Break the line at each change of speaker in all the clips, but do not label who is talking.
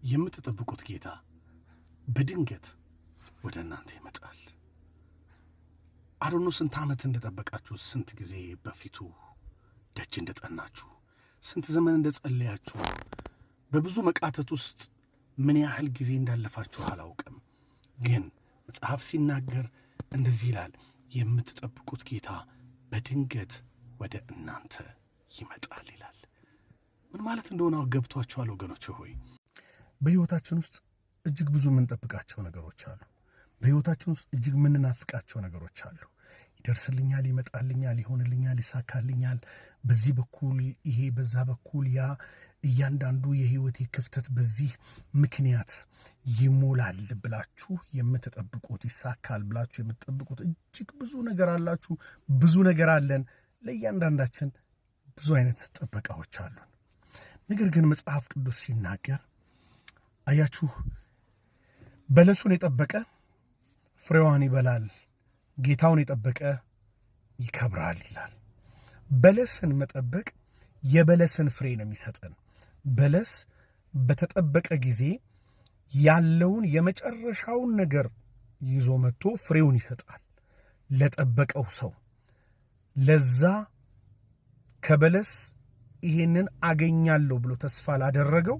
የምትጠብቁት ጌታ በድንገት ወደ እናንተ ይመጣል። አዶኑ ስንት ዓመት እንደጠበቃችሁ፣ ስንት ጊዜ በፊቱ ደጅ እንደጠናችሁ፣ ስንት ዘመን እንደጸለያችሁ፣ በብዙ መቃተት ውስጥ ምን ያህል ጊዜ እንዳለፋችሁ አላውቅም። ግን መጽሐፍ ሲናገር እንደዚህ ይላል፣ የምትጠብቁት ጌታ በድንገት ወደ እናንተ ይመጣል ይላል። ምን ማለት እንደሆነ ገብቷችኋል ወገኖች ሆይ? በሕይወታችን ውስጥ እጅግ ብዙ የምንጠብቃቸው ነገሮች አሉ። በሕይወታችን ውስጥ እጅግ የምንናፍቃቸው ነገሮች አሉ። ይደርስልኛል፣ ይመጣልኛል፣ ይሆንልኛል፣ ይሳካልኛል፣ በዚህ በኩል ይሄ፣ በዛ በኩል ያ፣ እያንዳንዱ የሕይወቴ ክፍተት በዚህ ምክንያት ይሞላል ብላችሁ የምትጠብቁት፣ ይሳካል ብላችሁ የምትጠብቁት እጅግ ብዙ ነገር አላችሁ። ብዙ ነገር አለን። ለእያንዳንዳችን ብዙ አይነት ጥበቃዎች አሉን። ነገር ግን መጽሐፍ ቅዱስ ሲናገር አያችሁ፣ በለሱን የጠበቀ ፍሬዋን ይበላል፣ ጌታውን የጠበቀ ይከብራል ይላል። በለስን መጠበቅ የበለስን ፍሬ ነው የሚሰጠን። በለስ በተጠበቀ ጊዜ ያለውን የመጨረሻውን ነገር ይዞ መጥቶ ፍሬውን ይሰጣል ለጠበቀው ሰው። ለዛ ከበለስ ይሄንን አገኛለሁ ብሎ ተስፋ ላደረገው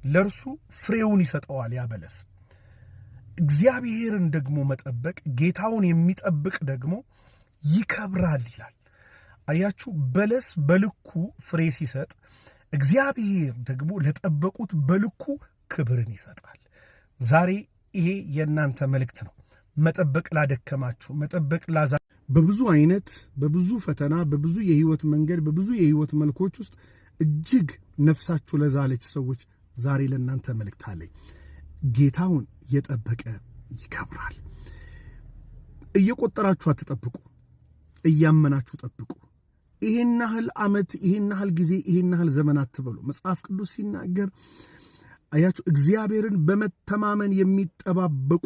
ለእርሱ ፍሬውን ይሰጠዋል ያ በለስ። እግዚአብሔርን ደግሞ መጠበቅ፣ ጌታውን የሚጠብቅ ደግሞ ይከብራል ይላል። አያችሁ፣ በለስ በልኩ ፍሬ ሲሰጥ፣ እግዚአብሔር ደግሞ ለጠበቁት በልኩ ክብርን ይሰጣል። ዛሬ ይሄ የእናንተ መልእክት ነው። መጠበቅ ላደከማችሁ፣ መጠበቅ ላዛ በብዙ አይነት፣ በብዙ ፈተና፣ በብዙ የህይወት መንገድ፣ በብዙ የህይወት መልኮች ውስጥ እጅግ ነፍሳችሁ ለዛለች ሰዎች ዛሬ ለእናንተ መልእክት አለኝ። ጌታውን የጠበቀ ይከብራል። እየቆጠራችሁ አትጠብቁ፣ እያመናችሁ ጠብቁ። ይሄን ያህል ዓመት፣ ይሄን ያህል ጊዜ፣ ይሄን ያህል ዘመን አትበሉ። መጽሐፍ ቅዱስ ሲናገር አያችሁ፣ እግዚአብሔርን በመተማመን የሚጠባበቁ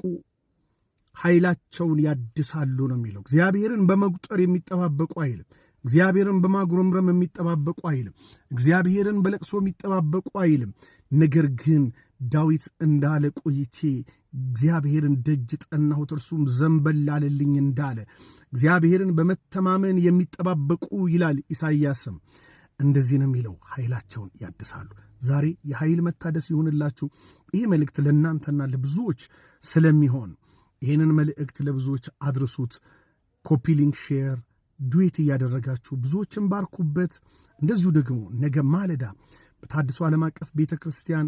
ኃይላቸውን ያድሳሉ ነው የሚለው። እግዚአብሔርን በመቁጠር የሚጠባበቁ አይልም። እግዚአብሔርን በማጉረምረም የሚጠባበቁ አይልም። እግዚአብሔርን በለቅሶ የሚጠባበቁ አይልም። ነገር ግን ዳዊት እንዳለ ቆይቼ እግዚአብሔርን ደጅ ጠናሁት እርሱም ዘንበል አለልኝ እንዳለ እግዚአብሔርን በመተማመን የሚጠባበቁ ይላል። ኢሳይያስም እንደዚህ ነው የሚለው፣ ኃይላቸውን ያድሳሉ። ዛሬ የኃይል መታደስ ይሆንላችሁ። ይህ መልእክት ለእናንተና ለብዙዎች ስለሚሆን ይህንን መልእክት ለብዙዎች አድርሱት። ኮፒ ሊንክ፣ ሼር፣ ዱዌት እያደረጋችሁ ብዙዎችን ባርኩበት። እንደዚሁ ደግሞ ነገ ማለዳ በታድሶ ዓለም አቀፍ ቤተ ክርስቲያን